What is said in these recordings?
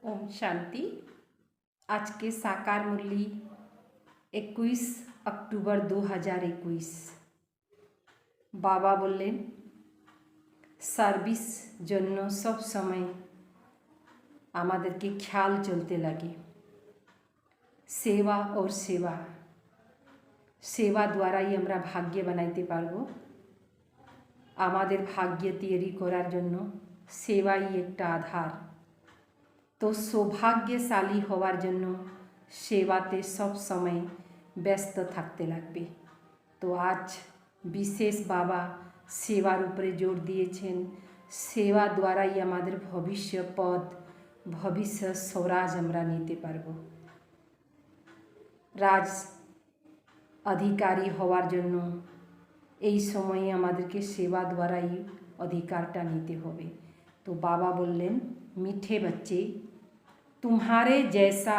ओम शांति। आज के साकार मुरली 21 अक्टूबर 2021। बाबा बोलें सार्विस जन्य सब समय आमादेरके ख्याल चलते लगे। सेवा और सेवा सेवा द्वाराई आमरा भाग्य बनाइते पारबो। आमादेर भाग्य तैरी करार जन्य सेवाई एकटा आधार। तो सौभाग्यशाली हवार जन्य सेवाते सब समय व्यस्त थाकते लागबे। तो आज विशेष बाबा सेवार उपरे जोर दिएछेन। सेवा द्वाराई आमादेर भविष्य पद भविष्य स्वराज आमरा निते पारबो। राज अधिकारी हवार जन्य এই সময়ে আমাদেরকে सेवा द्वाराई अधिकारटा निते होबे। तो बाबा बोलें मीठे बच्चे, तुम्हारे जैसा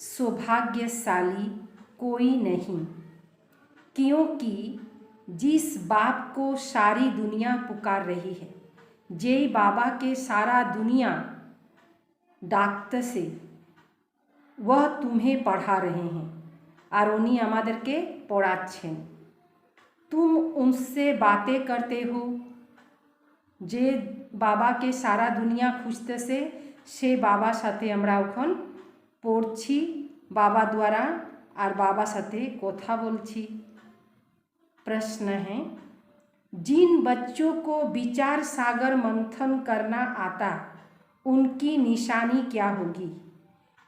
सौभाग्यशाली कोई नहीं, क्योंकि जिस बाप को सारी दुनिया पुकार रही है, जेई बाबा के सारा दुनिया डाकते से वह तुम्हें पढ़ा रहे हैं और उन्हीं आमादेरके पढ़ाच्छेन। तुम उनसे बातें करते हो जे बाबा के सारा दुनिया खुঁজতে से बाबा साथे आमरा ओखन पढ़ছি बाबा द्वारा और बाबा साथे कथा बोलছি। प्रश्न है, जिन बच्चों को विचार सागर मंथन करना आता उनकी निशानी क्या होगी?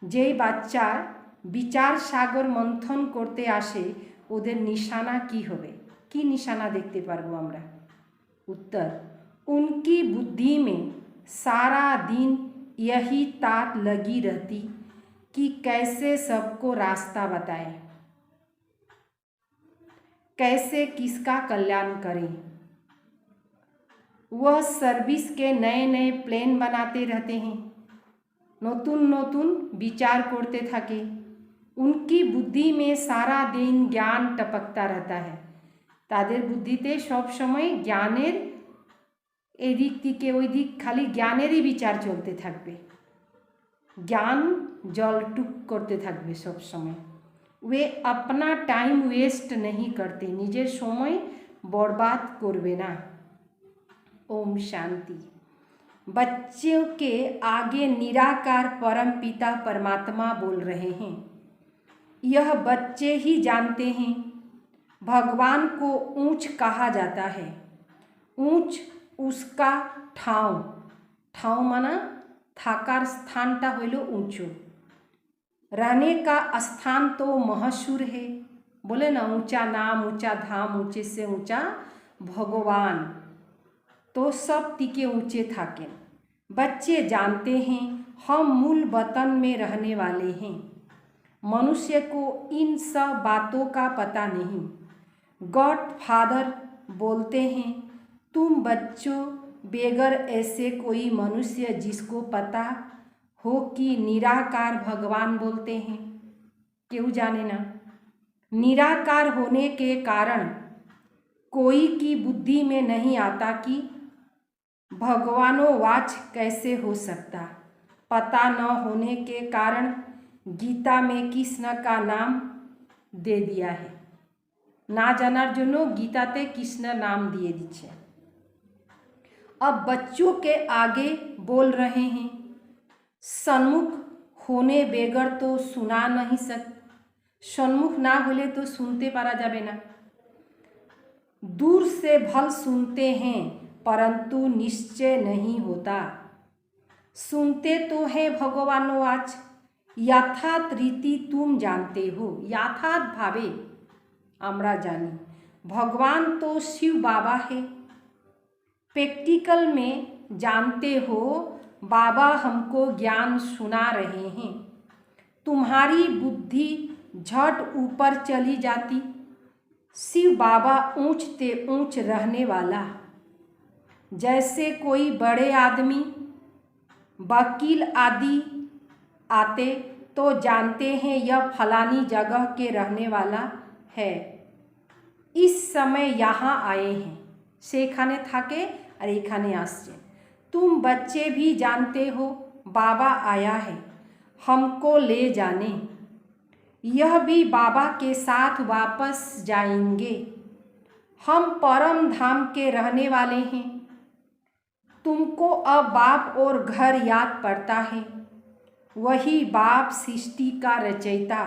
जे बाच्चार विचार सागर मंथन करते आसे ओদের निशाना की होबे? की निशाना देखते पारबो आमरा? उत्तर, उनकी बुद्धि में सारा दिन यही तात लगी रहती कि कैसे सबको रास्ता बताएं, कैसे किसका कल्याण करें। वह सर्विस के नए नए प्लान बनाते रहते हैं, नतून नतून विचार करते थाके। उनकी बुद्धि में सारा दिन ज्ञान टपकता रहता है। तादेर बुद्धिते सब समय ज्ञानेर एदिक थेके ओई दिक खाली ज्ञानेरই विचार चलते थाकबे। ज्ञान जलटुक करते थाकबे सब समय। वे अपना टाइम वेस्ट नहीं करते, निजेर समय बर्बाद करबे ना। ओम शांति। बच्चों के आगे निराकार परम पिता परमात्मा बोल रहे हैं। यह बच्चे ही जानते हैं भगवान को ऊंच कहा जाता है। ऊंच उसका ठाव, ठाव माना थाकार स्थानटा हইল ऊंचो। रहने का स्थान तो महसूर है। बोले ना ऊंचा नाम ऊंचा धाम ऊंचे से ऊंचा भगवान। तो सब तिके ऊंचे थाकें। बच्चे जानते हैं हम मूल वतन में रहने वाले हैं। मनुष्य को इन सब बातों का पता नहीं। गॉड फादर बोलते हैं, तुम बच्चों बेगर ऐसे कोई मनुष्य जिसको पता हो कि निराकार भगवान बोलते हैं, क्यों जाने ना। निराकार होने के कारण कोई की बुद्धि में नहीं आता कि भगवानों वाच कैसे हो सकता। पता न होने के कारण गीता में कृष्ण का नाम दे दिया है। ना जानार जन्य गीताते कृष्ण नाम दिए दीछे। अब बच्चों के आगे बोल रहे हैं, सन्मुख होने बेगर तो सुना नहीं सन्मुख ना होले तो सुनते पारा जाबे ना। दूर से भल सुनते हैं परंतु निश्चय नहीं होता। सुनते तो है भगवानों आज, यथार्थ रीति तुम जानते हो। यथार्थ भावे आमरा जानी भगवान तो शिव बाबा है। प्रैक्टिकल में जानते हो बाबा हमको ज्ञान सुना रहे हैं। तुम्हारी बुद्धि झट ऊपर चली जाती। शिव बाबा ऊंचते ऊंच रहने वाला। जैसे कोई बड़े आदमी वकील आदि आते तो जानते हैं यह फलानी जगह के रहने वाला है। इस समय यहाँ आए हैं, से एखाने थाके और एखाने आसছে। तुम बच्चे भी जानते हो बाबा आया है हमको ले जाने। यह भी बाबा के साथ वापस जाएंगे। हम परम धाम के रहने वाले हैं। तुमको अब बाप और घर याद पड़ता है। वही बाप सृष्टि का रचयिता।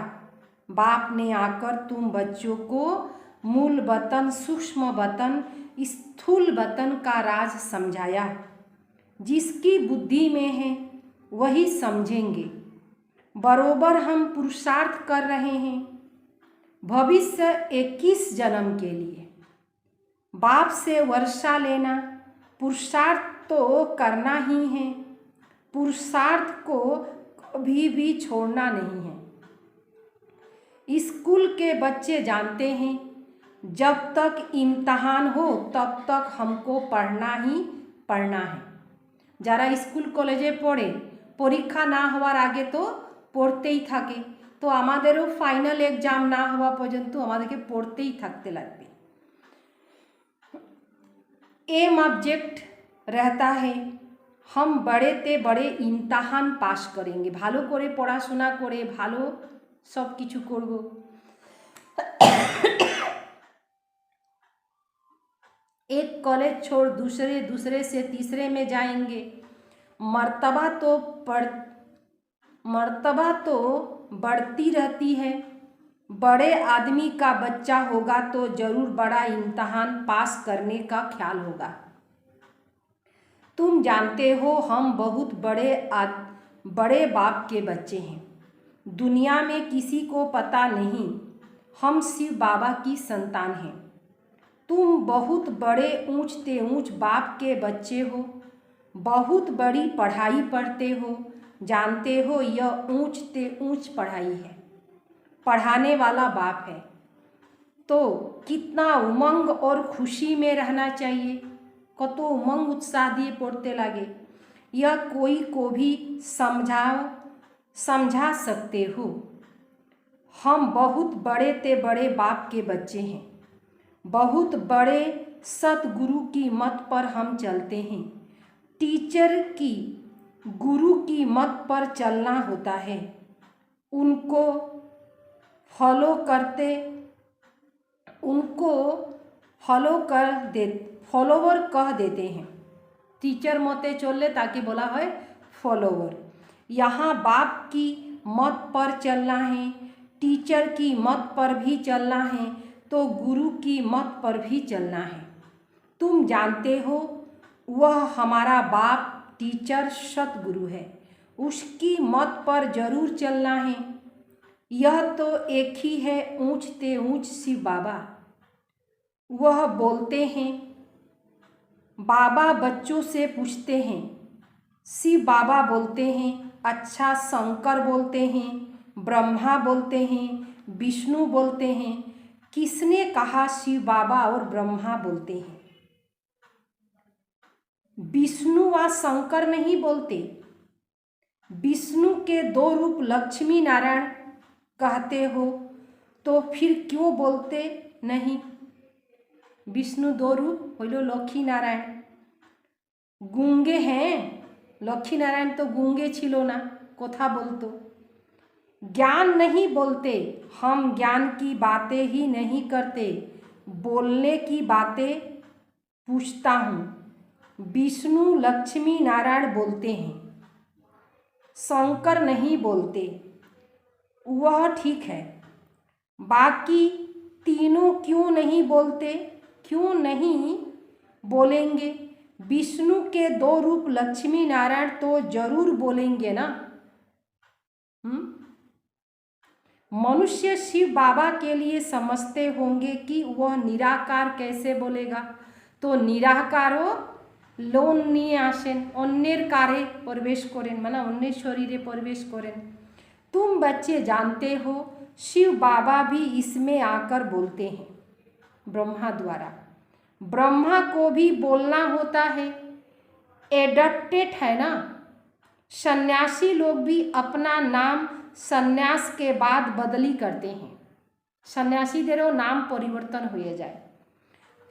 बाप ने आकर तुम बच्चों को मूल वतन, सूक्ष्म वतन, स्थूल वतन का राज समझाया। जिसकी बुद्धि में है वही समझेंगे। बरोबर हम पुरुषार्थ कर रहे हैं भविष्य 21 जन्म के लिए। बाप से वर्षा लेना, पुरुषार्थ तो करना ही है। पुरुषार्थ को कभी भी छोड़ना नहीं है। स्कूल के बच्चे जानते हैं जब तक इम्तहान हो तब तक हमको पढ़ना ही पढ़ना है। যারা স্কুল কলেজে পড়ে পরীক্ষা না হওয়ার আগে তো পড়তেই থাকে, তো আমাদেরও ফাইনাল এক্সাম না হওয়া পর্যন্ত আমাদেরকে পড়তেই থাকতে লাগবে। एम ऑब्जेक्ट रहता है हम बड़े ते बड़े इम्तहान पास करेंगे। ভালো করে পড়াশোনা করে ভালো सब কিছু করব। एक कॉलेज छोड़ दूसरे, दूसरे से तीसरे में जाएंगे। मर्तबा तो बढ़ती रहती है। बड़े आदमी का बच्चा होगा तो जरूर बड़ा इम्तहान पास करने का ख्याल होगा। तुम जानते हो हम बहुत बड़े बाप के बच्चे हैं। दुनिया में किसी को पता नहीं हम शिव बाबा की संतान हैं। तुम बहुत बड़े ऊंचते ऊंच बाप के बच्चे हो। बहुत बड़ी पढ़ाई पढ़ते हो। जानते हो यह ऊंचते ऊंच पढ़ाई है। पढ़ाने वाला बाप है तो कितना उमंग और खुशी में रहना चाहिए। कत उमंग उत्साह दिए पढ़ते लगे। यह कोई को भी समझा सकते हो। हम बहुत बड़े ते बड़े बाप के बच्चे हैं। बहुत बड़े सतगुरु की मत पर हम चलते हैं। टीचर की, गुरु की मत पर चलना होता है। उनको फॉलोवर कह देते हैं। टीचर मते चलले ताकि बोला है फॉलोवर। यहाँ बाप की मत पर चलना है, टीचर की मत पर भी चलना है, तो गुरु की मत पर भी चलना है। तुम जानते हो वह हमारा बाप टीचर सतगुरु है। उसकी मत पर जरूर चलना है। यह तो एक ही है ऊंचते ऊंच शिव बाबा। वह बोलते हैं। बाबा बच्चों से पूछते हैं। शिव बाबा बोलते हैं। अच्छा शंकर बोलते हैं, ब्रह्मा बोलते हैं, विष्णु बोलते हैं। किसने कहा शिव बाबा और ब्रह्मा बोलते हैं? विष्णु व शंकर नहीं बोलते। विष्णु के 2 रूप लक्ष्मी नारायण कहते हो तो फिर क्यों बोलते नहीं? विष्णु 2 रूप हलो लक्ष्मी नारायण। गूंगे हैं, लक्ष्मी नारायण तो गूंगे छिलो ना, कथा बोलतो। ज्ञान नहीं बोलते। हम ज्ञान की बातें ही नहीं करते, बोलने की बातें पूछता हूँ। विष्णु लक्ष्मी नारायण बोलते हैं, शंकर नहीं बोलते। वह ठीक है। बाकी तीनों क्यों नहीं बोलते? क्यों नहीं बोलेंगे? विष्णु के 2 रूप लक्ष्मी नारायण तो जरूर बोलेंगे ना। मनुष्य शिव बाबा के लिए समझते होंगे कि वह निराकार कैसे बोलेगा। तो निराकारो लोन নিয়ে আসেন, অন্যের কারে প্রবেশ করেন, মানে অন্যের শরীরে প্রবেশ করেন। तुम बच्चे जानते हो शिव बाबा भी इसमें आकर बोलते हैं ब्रह्मा द्वारा। ब्रह्मा को भी बोलना होता है। एडप्टेड है ना। सन्यासी लोग भी अपना नाम सन्यास के बाद बदली करते हैं। सन्यासीदेरों नाम परिवर्तन हो जाए।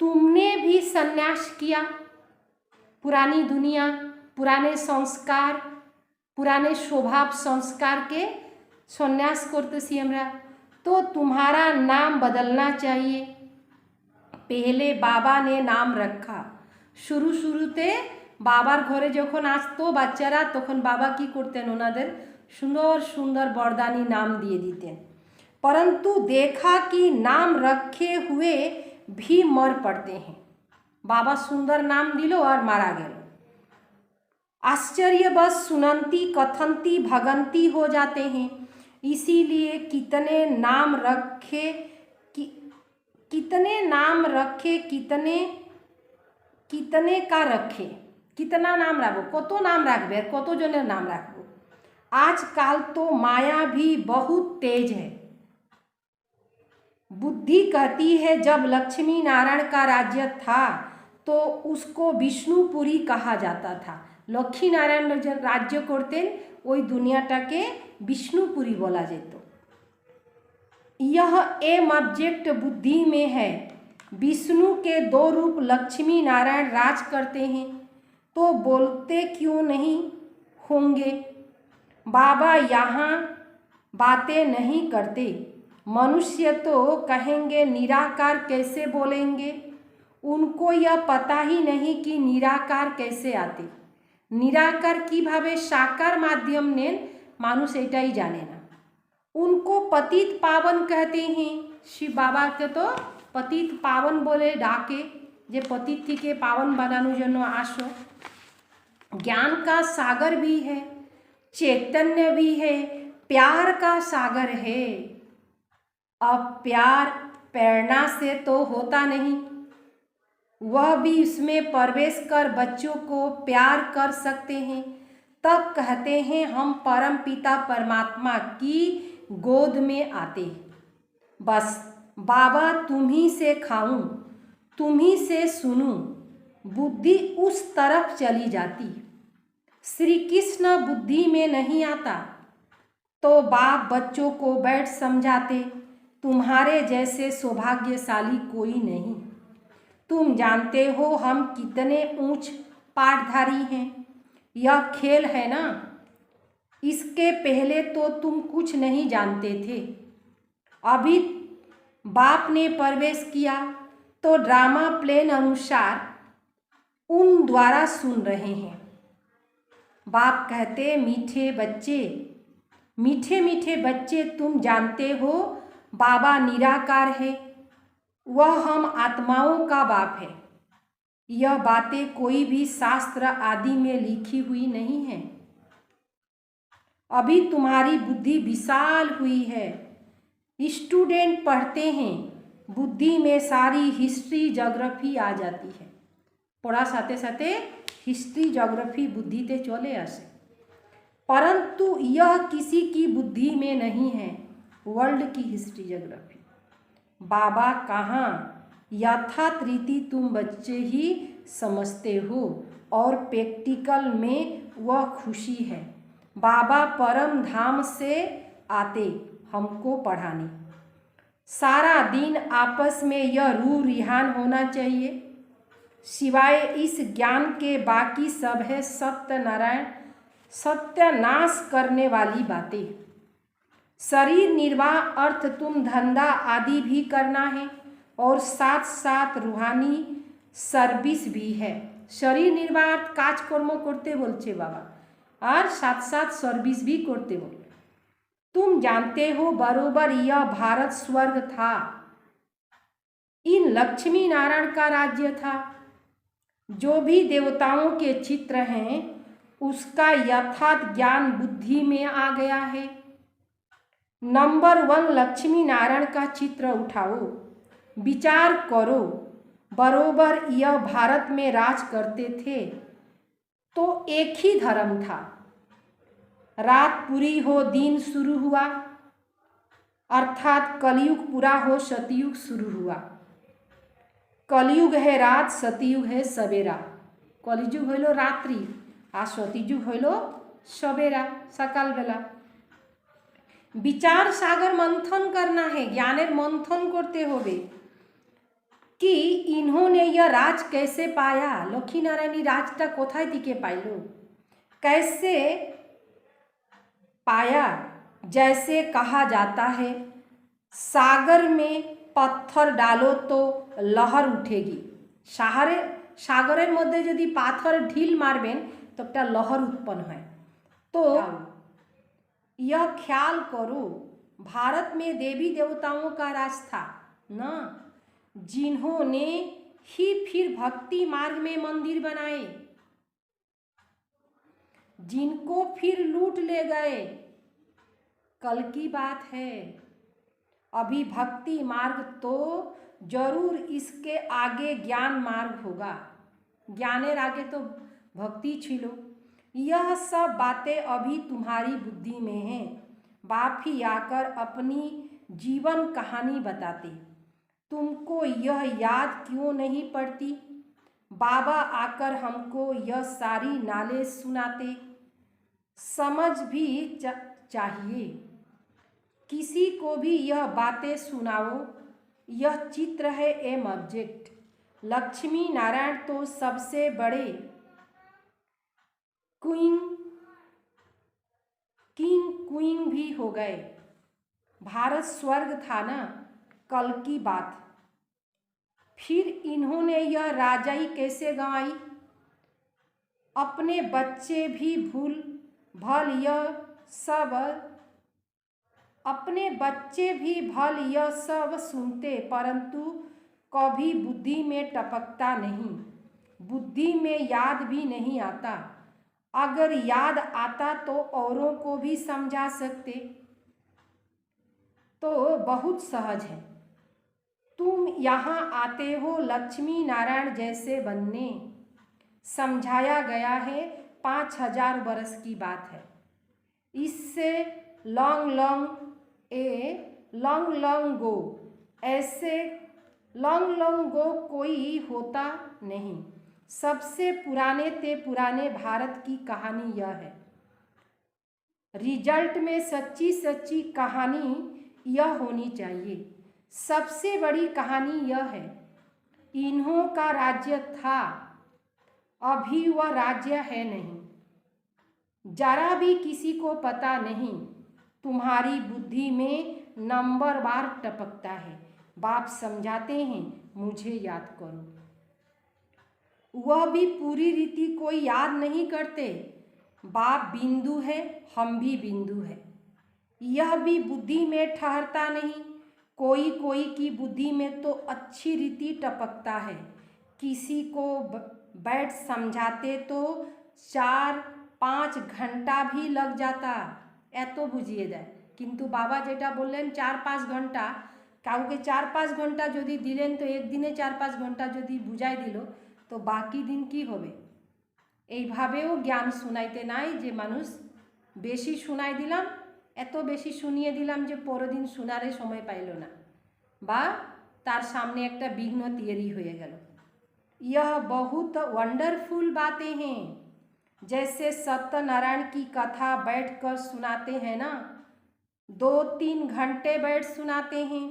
तुमने भी सन्यास किया। पुरानी दुनिया, पुराने संस्कार, पुराने स्वभाव संस्कार के सन्यास करतेছি আমরা। तो तुम्हारा नाम बदलना चाहिए। पहले बाबा ने नाम रखा। शुरूते बाबार घरे যখন আসতো বাচ্চারা তখন বাবা কি করতেন, ওনাদের সুন্দর সুন্দর বরদানি नाम দিয়ে দিতেন। परंतु देखा कि नाम रखे हुए भी मर पड़ते हैं। बाबा सुंदर नाम दिलो और मारा गया। आश्चर्यवश सुनंती कथंती भगंती हो जाते हैं। इसीलिए कितने नाम रखे कितने का रखे, कितना नाम रखो, कतो नाम रखबे, कतो जনের नाम रखबो। आजकल तो माया भी बहुत तेज है। बुद्धि कहती है जब लक्ष्मी नारायण का राज्य था तो उसको विष्णुपुरी कहा जाता था। लक्ष्मी नारायण राज्य करते ওই দুনিয়াটাকে विष्णुपुरी बोला जेतो। यह एम ऑब्जेक्ट बुद्धि में है। विष्णु के दो रूप लक्ष्मी नारायण राज करते हैं तो बोलते क्यों नहीं होंगे। बाबा यहाँ बातें नहीं करते। मनुष्य तो कहेंगे निराकार कैसे बोलेंगे। उनको यह पता ही नहीं कि निराकार कैसे आते। निराकार किभाবে साकार माध्यम नेन मानुष एटाई जाने ना। उनको पतित पावन कहते हैं। शिव बाबा के तो पतित पावन बोले डाके, जे पतित थी पावन बनानोर जन्य आसो। ज्ञान का सागर भी है, चैतन्य भी है, प्यार का सागर है। अब प्यार प्रेरणा से तो होता नहीं, वह भी इसमें प्रवेश कर बच्चों को प्यार कर सकते हैं। तब कहते हैं हम परम पिता परमात्मा की गोद में आते। बस बाबा तुम्ही से खाऊं, तुम्ही से सुनूं, बुद्धि उस तरफ चली जाती। श्री कृष्ण बुद्धि में नहीं आता तो बाप बच्चों को बैठ समझाते तुम्हारे जैसे सौभाग्यशाली कोई नहीं। तुम जानते हो हम कितने ऊंच पाठधारी हैं। यह खेल है ना, इसके पहले तो तुम कुछ नहीं जानते थे। अभी बाप ने प्रवेश किया तो ड्रामा प्लेन अनुसार उन द्वारा सुन रहे हैं। बाप कहते मीठे बच्चे तुम जानते हो बाबा निराकार है, वह हम आत्माओं का बाप है। यह बातें कोई भी शास्त्र आदि में लिखी हुई नहीं है। अभी तुम्हारी बुद्धि विशाल हुई है। स्टूडेंट पढ़ते हैं, बुद्धि में सारी हिस्ट्री ज्योग्राफी आ जाती है। पढ़ा साथे साथे हिस्ट्री ज्योग्राफी बुद्धिते चले आसे। परंतु यह किसी की बुद्धि में नहीं है, वर्ल्ड की हिस्ट्री ज्योग्राफी। बाबा कहाँ, यथार्थ रीति तुम बच्चे ही समझते हो और प्रैक्टिकल में वह खुशी है। बाबा परम धाम से आते हमको पढ़ाने। सारा दिन आपस में यह रूह रिहान होना चाहिए। सिवाय इस ज्ञान के बाकी सब है सत्यानाश करने वाली बातें। शरीर निर्वाह अर्थ तुम धंधा आदि भी करना है और साथ साथ रूहानी सर्विस भी है। शरीर निर्वाह अर्थ काज कर्म करते बोलছে बाबा, और साथ साथ सर्विस भी करते बोल। तुम जानते हो बरोबर यह भारत स्वर्ग था, इन लक्ष्मी नारायण का राज्य था। जो भी देवताओं के चित्र हैं उसका यथार्थ ज्ञान बुद्धि में आ गया है। नंबर 1 लक्ष्मी नारायण का चित्र उठाओ, विचार करो। बरोबर यह भारत में राज करते थे तो एक ही धर्म था। रात पूरी हो दिन शुरू हुआ, अर्थात कलयुग पूरा हो सतयुग शुरू हुआ। कलयुग है रात, सतयुग है सवेरा। कलयुग हইল रात्रि और सतयुग हইল सवेरा सकाल बेला। विचार सागर मंथन करना है, ज्ञानेर मंथन करते होबे कि इन्होंने यह राज कैसे पाया। लक्ष्मी नारायणी राजटा कोथाय दिके पाइल, कैसे पाया, जैसे कहा जाता है सागर में पत्थर डालो तो लहर उठेगी। सागरेर मध्य यदि पाथर ढील मारबेन तो एक लहर उत्पन्न है। तो यह ख्याल करो, भारत में देवी देवताओं का राज था ना, जिन्होंने ही फिर भक्ति मार्ग में मंदिर बनाए, जिनको फिर लूट ले गए। कल की बात है, अभी भक्ति मार्ग तो जरूर, इसके आगे ज्ञान मार्ग होगा। ज्ञानेर आगे तो भक्ति छिलो। यह सब बातें अभी तुम्हारी बुद्धि में हैं। बाप ही आकर अपनी जीवन कहानी बताते, तुमको यह याद क्यों नहीं पड़ती? बाबा आकर हमको यह सारी नाले सुनाते। समझ भी चाहिए, किसी को भी यह बातें सुनाओ। यह चित्र है एम ऑब्जेक्ट। लक्ष्मी नारायण तो सबसे बड़े किंग भी हो गए। भारत स्वर्ग था ना, कल की बात। फिर इन्होंने यह राजाई कैसे गंवाई? अपने बच्चे भी भल यह सब सुनते, परंतु कभी बुद्धि में टपकता नहीं, बुद्धि में याद भी नहीं आता। अगर याद आता तो औरों को भी समझा सकते। तो बहुत सहज है, तुम यहाँ आते हो लक्ष्मी नारायण जैसे बनने। समझाया गया है 5000 बरस की बात है। इससे लॉन्ग लॉन्ग गो, ऐसे लॉन्ग गो कोई होता नहीं। सबसे पुराने भारत की कहानी यह है। रिजल्ट में सच्ची कहानी यह होनी चाहिए। सबसे बड़ी कहानी यह है, इन्हों का राज्य था, अभी वह राज्य है नहीं, जरा भी किसी को पता नहीं। तुम्हारी बुद्धि में नंबर बार टपकता है। बाप समझाते हैं, मुझे याद करो। वह भी पूरी रीति कोई याद नहीं करते। बाप बिंदु है, हम भी बिंदु है। यह भी बुद्धि में ठहरता नहीं। कोई की बुद्धि में तो अच्छी रीति टपकता है। किसी को बैठ समझाते तो 4-5 घंटा भी लग जाता, एतो बुझिए जाए। किन्तु बाबा जेटा बोलें 4-5 घंटा, काउके 4-5 घंटा यदि दिलें तो एक दिने 4-5 घंटा यदि बुझाई दिल तो बाकी दिन की होबे। এইভাবেও জ্ঞান শুনাইতে নাই যে মানুষ বেশি শুনাই দিলাম, এত বেশি শুনিয়ে দিলাম যে পরের দিন শোনারে সময় পাইল না, বা তার সামনে একটা বিঘ্ন তৈরি হয়ে গেল। यह बहुत वंडरफुल बातें हैं। जैसे सत्यनारायण की कथा बैठकर सुनाते हैं ना, 2-3 घंटे बैठ सुनाते हैं।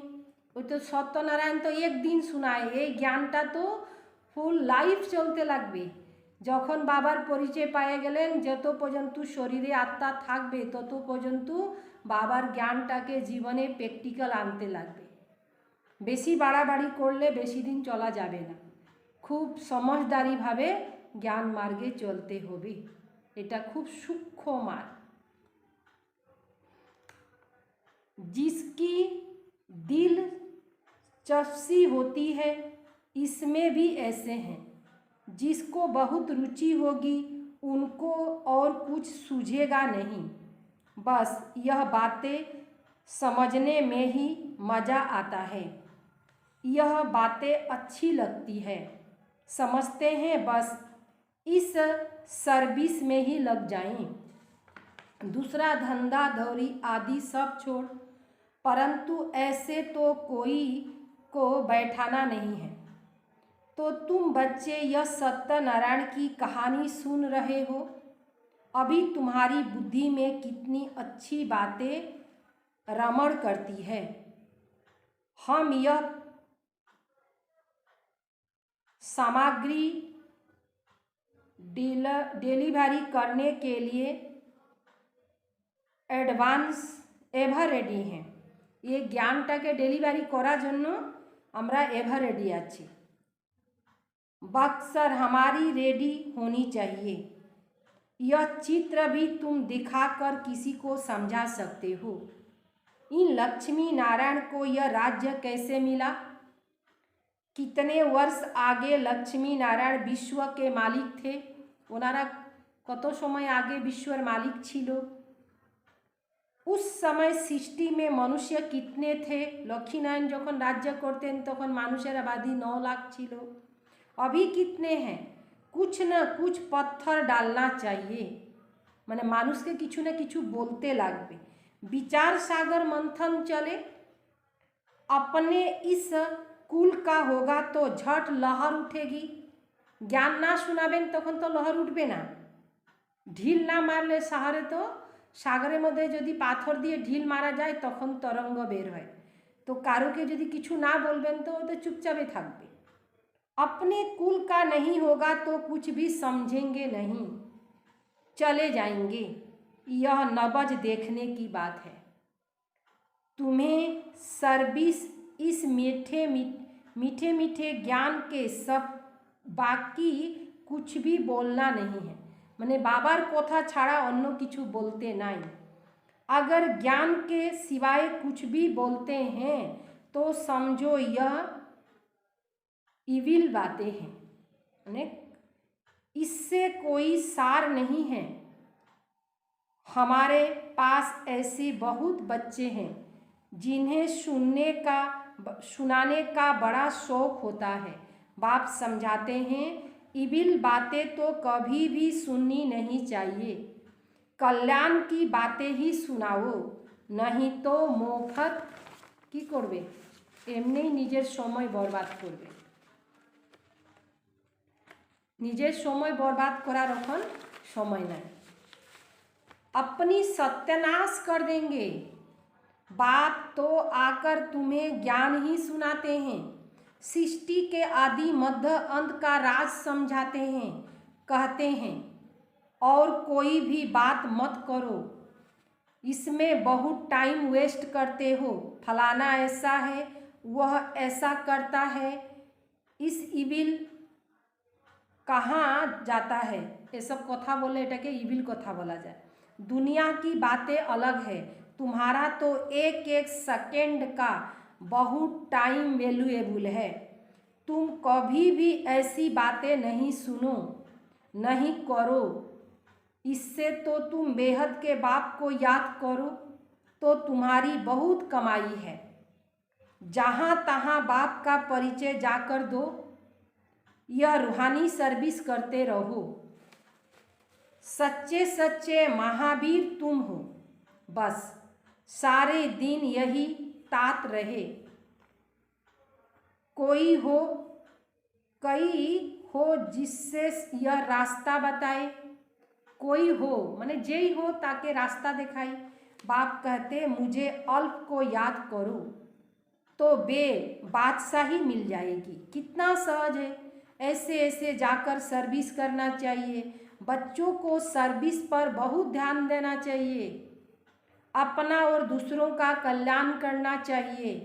वो तो सत्यनारायण तो एक दिन सुनाए, ये ज्ञानटा तो फुल लाइफ चलते लागबे। যখন বাবার পরিচয় পায়ে গেলেন, যত পর্যন্ত শরীরে আত্মা থাকবে তত পর্যন্ত বাবার জ্ঞানটাকে জীবনে প্র্যাকটিক্যাল আনতে লাগবে। বেশি বাড়াবাড়ি করলে বেশি দিন চলা যাবে না। খুব সমঝদারিভাবে জ্ঞান মার্গে চলতে হবে। এটা খুব সূক্ষ্ম মার্গ। जिसकी दिलचस्पी होती है, इसमें भी ऐसे हैं। जिसको बहुत रुचि होगी उनको और कुछ सूझेगा नहीं। बस यह बातें समझने में ही मज़ा आता है। यह बातें अच्छी लगती है, समझते हैं, बस इस सर्विस में ही लग जाएं। दूसरा धंधा दौरी आदि सब छोड़, परंतु ऐसे तो कोई को बैठाना नहीं है। तो तुम बच्चे यह सत्यनारायण की कहानी सुन रहे हो। अभी तुम्हारी बुद्धि में कितनी अच्छी बातें रमण करती है। हम यह सामग्री डिलीवरी करने के लिए অ্যাডভান্স এভার রেডি হ্যাঁ ये জ্ঞানটাকে ডেলিভারি করার জন্য আমরা এভার রেডি আছি बक्सर हमारी रेडी होनी चाहिए यह चित्र भी तुम दिखाकर किसी को समझा सकते हो इन लक्ष्मी नारायण को यह राज्य कैसे मिला कितने वर्ष आगे लक्ष्मी नारायण विश्व के मालिक थे ओनारा कत समय आगे विश्वर मालिक छिलो उस समय सृष्टि में मनुष्य कितने थे लक्ष्मीनारायण जखन राज्य करते तखन मानुषेर आबादी 9 लाख छिलो अभी कितने हैं कुछ न कुछ पत्थर डालना चाहिए माने मानुष के किछु न किछु बोलते लागबे विचार सागर मंथन चले अपने इस कुल का होगा तो झट लहर उठेगी ज्ञान ना सुनाबेन तखन तो लहर उठबे ना ढिल ना मारले सागरे तो सागरेर मध्य यदि पाथर दिए ढिल मारा जाए तखन तरंग बेर हय तो कारोके यदि किछु ना बोलबेन तो तो चुपचापे थाकबे अपने कुल का नहीं होगा तो कुछ भी समझेंगे नहीं चले जाएंगे यह नबज देखने की बात है तुम्हें सर्विस इस मीठे मीठे ज्ञान के सब बाकी कुछ भी बोलना नहीं है माने बाबार कथा छाड़ा अन्य किछु बोलते नहीं अगर ज्ञान के सिवाय कुछ भी बोलते हैं तो समझो यह इविल बातें हैं माने इससे कोई सार नहीं है हमारे पास ऐसे बहुत बच्चे हैं जिन्हें सुनाने का बड़ा शौक होता है बाप समझाते हैं इविल बातें तो कभी भी सुननी नहीं चाहिए कल्याण की बातें ही सुनाओ नहीं तो मोफत की करबे एमनी निजेर समय बर्बाद करबे निजेर समय बर्बाद करार एखन समय नहीं अपनी सत्यानाश कर देंगे बाप तो आकर तुम्हें ज्ञान ही सुनाते हैं सृष्टि के आदि मध्य अंत का राज समझाते हैं कहते हैं और कोई भी बात मत करो इसमें बहुत टाइम वेस्ट करते हो फलाना ऐसा है वह ऐसा करता है इस इविल कहाँ जाता है ये सब कथा बोले एटाके इविल कथा बोला जाए दुनिया की बातें अलग है तुम्हारा तो एक एक सेकेंड का बहुत टाइम वैल्यूएबल है तुम कभी भी ऐसी बातें नहीं सुनो नहीं करो इससे तो तुम बेहद के बाप को याद करो तो तुम्हारी बहुत कमाई है जहाँ तहाँ बाप का परिचय जाकर दो यह रूहानी सर्विस करते रहो सच्चे सच्चे महावीर तुम हो बस सारे दिन यही तात रहे कोई हो जिससे यह रास्ता बताए कोई हो माने जेई हो ताके रास्ता दिखाई बाप कहते मुझे अल्प को याद करो तो बादशाही मिल जाएगी कितना सहज है ऐसे ऐसे जाकर सर्विस करना चाहिए बच्चों को सर्विस पर बहुत ध्यान देना चाहिए अपना और दूसरों का कल्याण करना चाहिए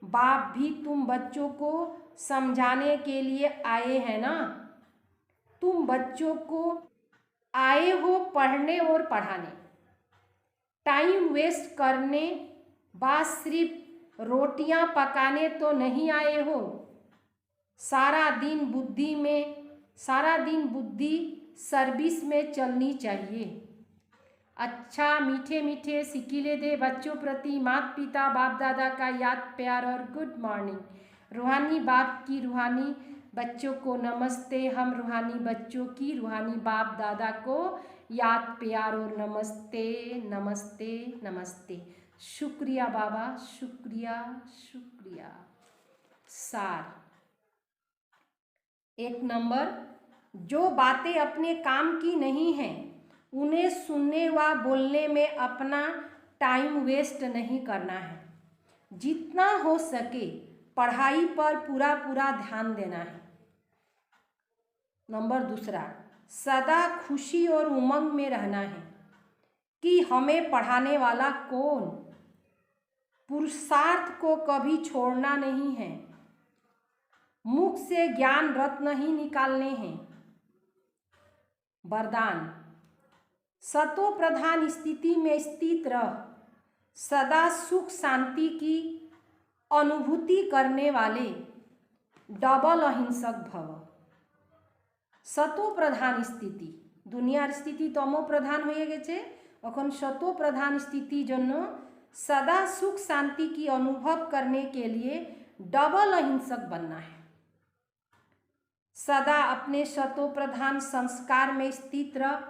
बाप भी तुम बच्चों को समझाने के लिए आए हैं ना तुम बच्चों को आए हो पढ़ने और पढ़ाने टाइम वेस्ट करने बाद सिर्फ रोटियां पकाने तो नहीं आए हो सारा दिन बुद्धि सर्विस में चलनी चाहिए अच्छा मीठे मीठे सिकीले दे बच्चों प्रति माता पिता बाप दादा का याद प्यार और गुड मॉर्निंग रूहानी बाप की रूहानी बच्चों को नमस्ते हम रूहानी बच्चों की रूहानी बाप दादा को याद प्यार और नमस्ते नमस्ते नमस्ते शुक्रिया बाबा शुक्रिया शुक्रिया सार 1 नंबर जो बातें अपने काम की नहीं हैं उन्हें सुनने व बोलने में अपना टाइम वेस्ट नहीं करना है जितना हो सके पढ़ाई पर पूरा ध्यान देना है नंबर 2 सदा खुशी और उमंग में रहना है कि हमें पढ़ाने वाला कौन। पुरुषार्थ को कभी छोड़ना नहीं है, मुख से ज्ञान रत्न ही निकालने हैं। वरदान, सतो प्रधान स्थिति में स्थित रह, सदा सुख शांति की अनुभूति करने वाले डबल अहिंसक भव। सतो प्रधान स्थिति, दुनियार स्थिति तमो प्रधान হয়ে গেছে, এখন सतो प्रधान स्थिति जन्य सदा सुख शांति की अनुभव करने के लिए डबल अहिंसक बनना है। सदा अपने सतो प्रधान संस्कार में स्थित रह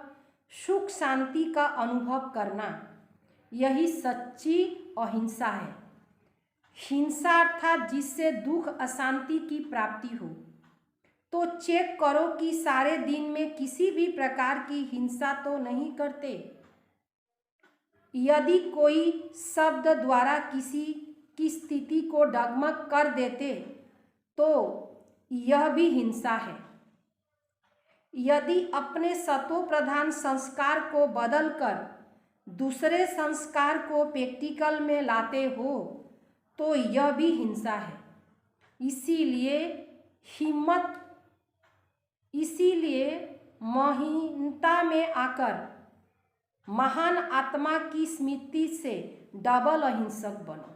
सुख शांति का अनुभव करना, यही सच्ची अहिंसा है। हिंसा अर्थात जिससे दुख अशांति की प्राप्ति हो। तो चेक करो कि सारे दिन में किसी भी प्रकार की हिंसा तो नहीं करते। यदि कोई शब्द द्वारा किसी की स्थिति को डगमग कर देते तो यह भी हिंसा है। यदि अपने सतो प्रधान संस्कार को बदलकर दूसरे संस्कार को प्रैक्टिकल में लाते हो तो यह भी हिंसा है। इसीलिए महीनता में आकर महान आत्मा की स्मृति से डबल अहिंसक बनो।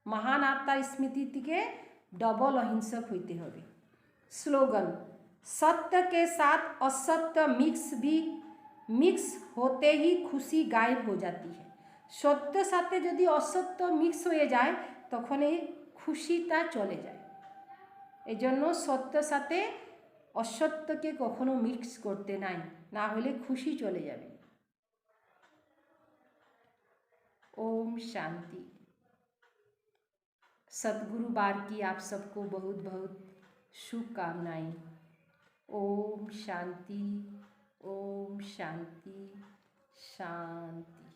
महान आत्मा स्मृति के डबल अहिंसक होते होगे। स्लोगन, सत्य के साथ असत्य मिक्स होते ही खुशी गायब हो जाती है। सत्य साथे यदि असत्य मिक्स हो जाए तखन এই খুশিটা চলে যায়। এজন্য সত্য সাথে অসত্যকে কখনো মিক্স করতে নাই, না হলে খুশি চলে যাবে। ओम शांति। सद्गुरु बार की आप सबको बहुत बहुत शुभकामनाएं। ओम शांति, ओम शांति, शांति।